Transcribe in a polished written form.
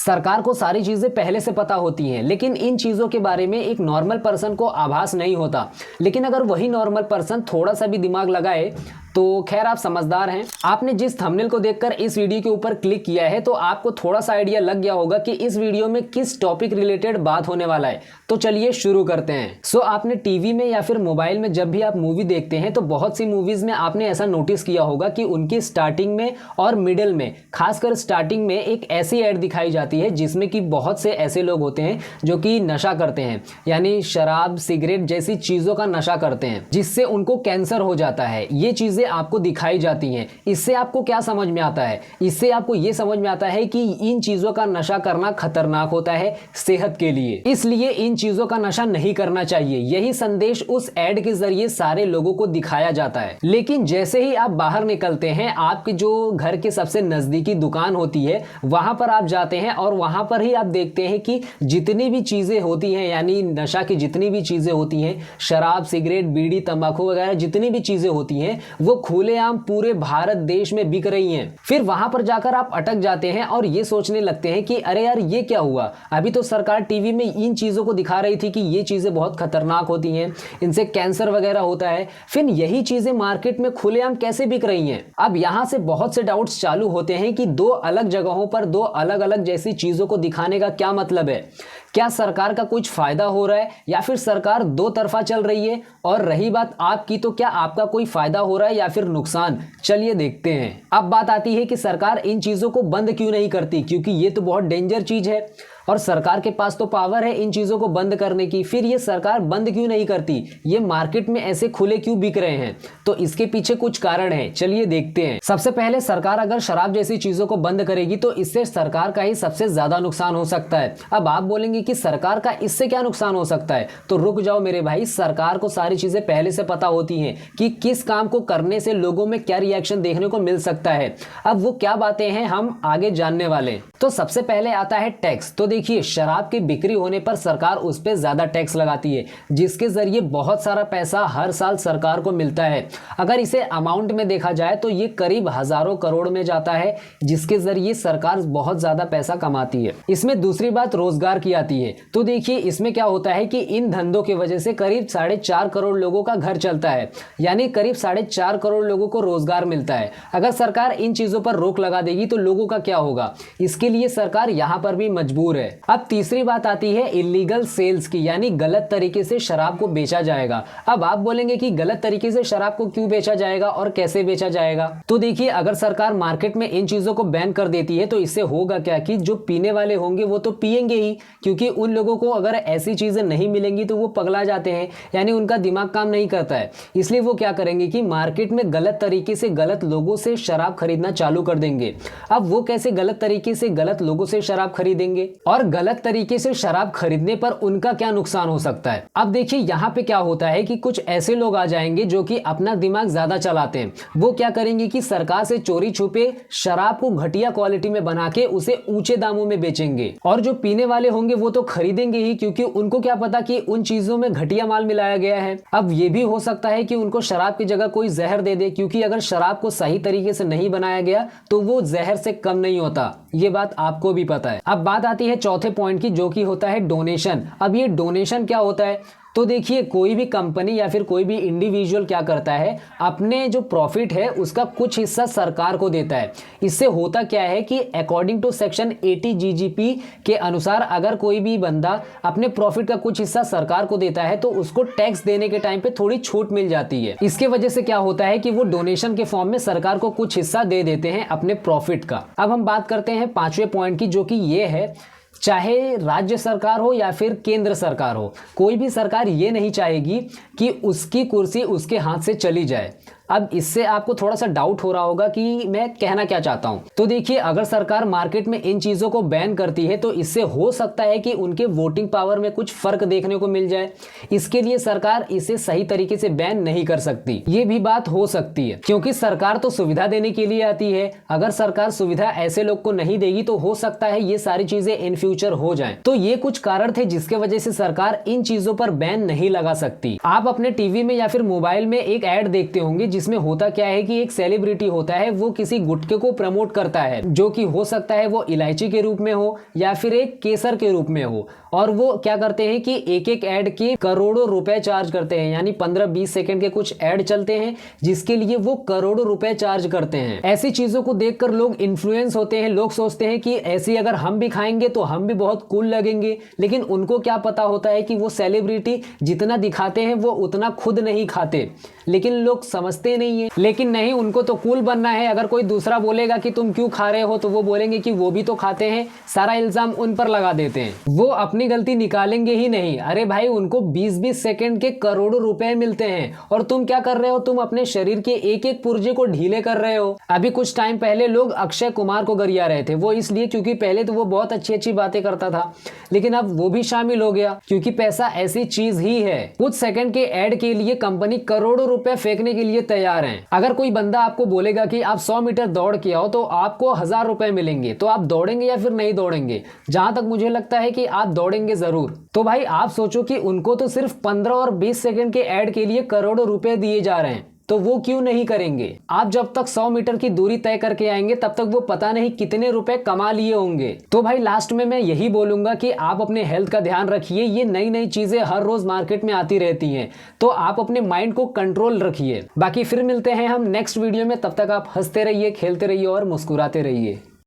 सरकार को सारी चीजें पहले से पता होती हैं, लेकिन इन चीजों के बारे में एक नॉर्मल पर्सन को आभास नहीं होता। लेकिन अगर वही नॉर्मल पर्सन थोड़ा सा भी दिमाग लगाए तो खैर आप समझदार हैं। आपने जिस थंबनेल को देखकर इस वीडियो के ऊपर क्लिक किया है तो आपको थोड़ा सा आइडिया लग गया होगा कि इस वीडियो में किस टॉपिक रिलेटेड बात होने वाला है। तो चलिए शुरू करते हैं। आपने टीवी में या फिर मोबाइल में जब भी आप मूवी देखते हैं तो बहुत सी मूवीज में आपने ऐसा नोटिस किया होगा कि उनकी स्टार्टिंग में और मिडिल में, खासकर स्टार्टिंग में एक ऐसी एड दिखाई जाती है जिसमें कि बहुत से ऐसे लोग होते हैं जो कि नशा करते हैं, यानी शराब सिगरेट जैसी चीजों का नशा करते हैं जिससे उनको कैंसर हो जाता है। ये चीजें आपको दिखाई जाती हैं। इससे आपको क्या समझ में आता है? इससे आपको यह समझ में आता है कि इन चीजों का नशा करना खतरनाक होता है सेहत के लिए, इसलिए इन चीजों का नशा नहीं करना चाहिए। यही संदेश उस एड के जरिए सारे लोगों को दिखाया जाता है। लेकिन जैसे ही आप बाहर निकलते हैं, आपके जो घर के सबसे नजदीकी दुकान होती है वहां पर आप जाते हैं और वहां पर ही आप देखते हैं कि जितनी भी चीजें होती हैं, यानी नशा की जितनी भी चीजें होती हैं, शराब सिगरेट बीड़ी तंबाकू वगैरह जितनी भी चीजें होती हैं वो खुलेआम पूरे भारत देश में बिक रही हैं। फिर वहां पर जाकर आप अटक जाते हैं और ये सोचने लगते हैं कि अरे यार ये क्या हुआ, अभी तो सरकार टीवी में इन चीजों को दिखा रही थी कि ये चीजें बहुत खतरनाक होती हैं, इनसे कैंसर वगैरह होता है, फिर यही चीजें मार्केट में खुलेआम कैसे बिक रही हैं। अब यहां से बहुत से डाउट्स चालू होते हैं कि दो अलग जगहों पर दो अलग अलग जैसी चीजों को दिखाने का क्या मतलब है? क्या सरकार का कुछ फायदा हो रहा है या फिर सरकार दो तरफा चल रही है? और रही बात आपकी, तो क्या आपका कोई फायदा हो रहा है या फिर नुकसान? चलिए देखते हैं। अब बात आती है कि सरकार इन चीजों को बंद क्यों नहीं करती, क्योंकि ये तो बहुत डेंजर चीज है और सरकार के पास तो पावर है इन चीजों को बंद करने की। फिर ये सरकार बंद क्यों नहीं करती? ये मार्केट में ऐसे खुले क्यों बिक रहे हैं? तो इसके पीछे कुछ कारण है, चलिए देखते हैं। सबसे पहले, सरकार अगर शराब जैसी चीजों को बंद करेगी तो इससे सरकार का ही सबसे ज्यादा नुकसान हो सकता है। अब आप बोलेंगे कि सरकार का इससे क्या नुकसान हो सकता है? तो रुक जाओ मेरे भाई, सरकार को सारी चीजें पहले से पता होती हैं कि किस काम को करने से लोगों में क्या रिएक्शन देखने को मिल सकता है। अब वो क्या बातें हैं हम आगे जानने वाले हैं। तो सबसे पहले आता है टैक्स। तो देखिए, शराब की बिक्री होने पर सरकार उस पर ज्यादा टैक्स लगाती है जिसके जरिए बहुत सारा पैसा हर साल सरकार को मिलता है। अगर इसे अमाउंट में देखा जाए तो ये करीब हजारों करोड़ में जाता है जिसके जरिए सरकार बहुत ज्यादा पैसा कमाती है। इसमें दूसरी बात रोजगार की आती है। तो देखिए, इसमें क्या होता है कि इन धंधों की वजह से करीब 4.5 करोड़ लोगों का घर चलता है, यानी करीब 4.5 करोड़ लोगों को रोजगार मिलता है। अगर सरकार इन चीजों पर रोक लगा देगी तो लोगों का क्या होगा? इसके लिए सरकार यहां पर भी मजबूर है। अब तीसरी बात आती है इलीगल सेल्स की, यानी गलत तरीके से शराब को बेचा जाएगा। अब आप बोलेंगे कि गलत तरीके से शराब को क्यों बेचा जाएगा और कैसे बेचा जाएगा? तो देखिए, अगर सरकार मार्केट में इन चीजों को बैन कर देती है तो इससे होगा क्या कि जो पीने वाले होंगे वो तो पिएंगे ही, क्योंकि उन लोगों को अगर ऐसी चीजें नहीं मिलेंगी तो वो पगला जाते हैं, यानी उनका दिमाग काम नहीं करता है। इसलिए वो क्या करेंगे कि मार्केट में गलत तरीके से गलत लोगों से शराब खरीदना चालू कर देंगे। अब वो कैसे गलत तरीके से गलत लोगों से शराब खरीदेंगे और गलत तरीके से शराब खरीदने पर उनका क्या नुकसान हो सकता है? अब देखिए, यहाँ पे क्या होता है कि कुछ ऐसे लोग आ जाएंगे जो कि अपना दिमाग ज्यादा चलाते हैं। वो क्या करेंगे कि सरकार से चोरी छुपे शराब को घटिया क्वालिटी में बना के उसे ऊंचे दामों में बेचेंगे और जो पीने वाले होंगे वो तो खरीदेंगे ही, क्योंकि उनको क्या पता कि उन चीजों में घटिया माल मिलाया गया है। अब ये भी हो सकता है कि उनको शराब की जगह कोई जहर दे दे, क्योंकि अगर शराब को सही तरीके से नहीं बनाया गया तो वो जहर से कम नहीं होता। ये बात आपको भी पता है। अब बात आती है चौथे पॉइंट की, जो कि होता है डोनेशन। अब ये डोनेशन क्या होता है? तो देखिए, कोई भी कंपनी या फिर कोई भी इंडिविजुअल क्या करता है, अपने जो प्रॉफिट है उसका कुछ हिस्सा सरकार को देता है। इससे होता क्या है कि अकॉर्डिंग टू सेक्शन 80 जीजीपी के अनुसार अगर कोई भी बंदा अपने प्रॉफिट का कुछ हिस्सा सरकार को देता है तो उसको टैक्स देने के टाइम पे थोड़ी छूट मिल जाती है। इसके वजह से क्या होता है कि वो डोनेशन के फॉर्म में सरकार को कुछ हिस्सा दे देते हैं अपने प्रॉफिट का। अब हम बात करते हैं पांचवें पॉइंट की, जो कि ये है, चाहे राज्य सरकार हो या फिर केंद्र सरकार हो, कोई भी सरकार ये नहीं चाहेगी कि उसकी कुर्सी उसके हाथ से चली जाए। अब इससे आपको थोड़ा सा डाउट हो रहा होगा कि मैं कहना क्या चाहता हूं। तो देखिए, अगर सरकार मार्केट में इन चीजों को बैन करती है तो इससे हो सकता है कि उनके वोटिंग पावर में कुछ फर्क देखने को मिल जाए। इसके लिए सरकार इसे सही तरीके से बैन नहीं कर सकती। ये भी बात हो सकती है, क्योंकि सरकार तो सुविधा देने के लिए आती है। अगर सरकार सुविधा ऐसे लोग को नहीं देगी तो हो सकता है ये सारी चीजें इन फ्यूचर हो जाएं। तो ये कुछ कारण थे जिसके वजह से सरकार इन चीजों पर बैन नहीं लगा सकती। आप अपने टीवी में या फिर मोबाइल में एक ऐड देखते होंगे जिसमें होता क्या है कि एक सेलिब्रिटी होता है, वो किसी गुटखे को प्रमोट करता है, जो कि हो सकता है वो इलायची के रूप में हो या फिर एक केसर के रूप में हो। और वो क्या करते हैं कि एक एक ऐड के करोड़ों रुपए चार्ज करते हैं, यानी 15-20 सेकंड के कुछ ऐड चलते हैं जिसके लिए वो करोड़ों रुपए चार्ज करते हैं। ऐसी चीजों को देखकर लोग इन्फ्लुएंस होते हैं, लोग सोचते हैं कि ऐसी अगर हम भी खाएंगे तो हम भी बहुत कूल लगेंगे। लेकिन उनको क्या पता होता है कि वो सेलिब्रिटी जितना दिखाते हैं वो उतना खुद नहीं खाते, लेकिन लोग समझते नहीं है। लेकिन नहीं, उनको तो कूल बनना है। अगर कोई दूसरा बोलेगा कि तुम क्यों खा रहे हो तो वो बोलेंगे कि वो भी तो खाते हैं, सारा इल्जाम उन पर लगा देते हैं। वो अपनी गलती निकालेंगे ही नहीं। अरे भाई, उनको 20-20 सेकंड के करोड़ों रुपए मिलते हैं और तुम क्या कर रहे हो, तुम अपने शरीर के एक एक पुर्जे को ढीले कर रहे हो। अभी कुछ टाइम पहले लोग अक्षय कुमार को गरिया रहे थे, वो इसलिए क्योंकि पहले तो वो बहुत अच्छी अच्छी बातें करता था, लेकिन अब वो भी शामिल हो गया, क्योंकि पैसा ऐसी चीज ही है। कुछ सेकंड के ऐड के लिए कंपनी करोड़ों रुपए फेंकने के लिए तैयार है। अगर कोई बंदा आपको बोलेगा कि आप 100 मीटर दौड़ के आओ तो आपको 1000 रुपए मिलेंगे, तो आप दौड़ेंगे या फिर नहीं दौड़ेंगे? जहां तक मुझे लगता है कि आप दौड़ेंगे जरूर। तो भाई आप सोचो कि उनको तो सिर्फ 15 और 20 सेकंड के ऐड के लिए करोड़ों रुपए दिए जा रहे हैं, तो वो क्यों नहीं करेंगे? आप जब तक 100 मीटर की दूरी तय करके आएंगे तब तक वो पता नहीं कितने रुपए कमा लिए होंगे। तो भाई लास्ट में मैं यही बोलूंगा कि आप अपने हेल्थ का ध्यान रखिए। ये नई नई चीजें हर रोज मार्केट में आती रहती हैं, तो आप अपने माइंड को कंट्रोल रखिए। बाकी फिर मिलते हैं हम नेक्स्ट वीडियो में, तब तक आप हंसते रहिए, खेलते रहिए और मुस्कुराते रहिए।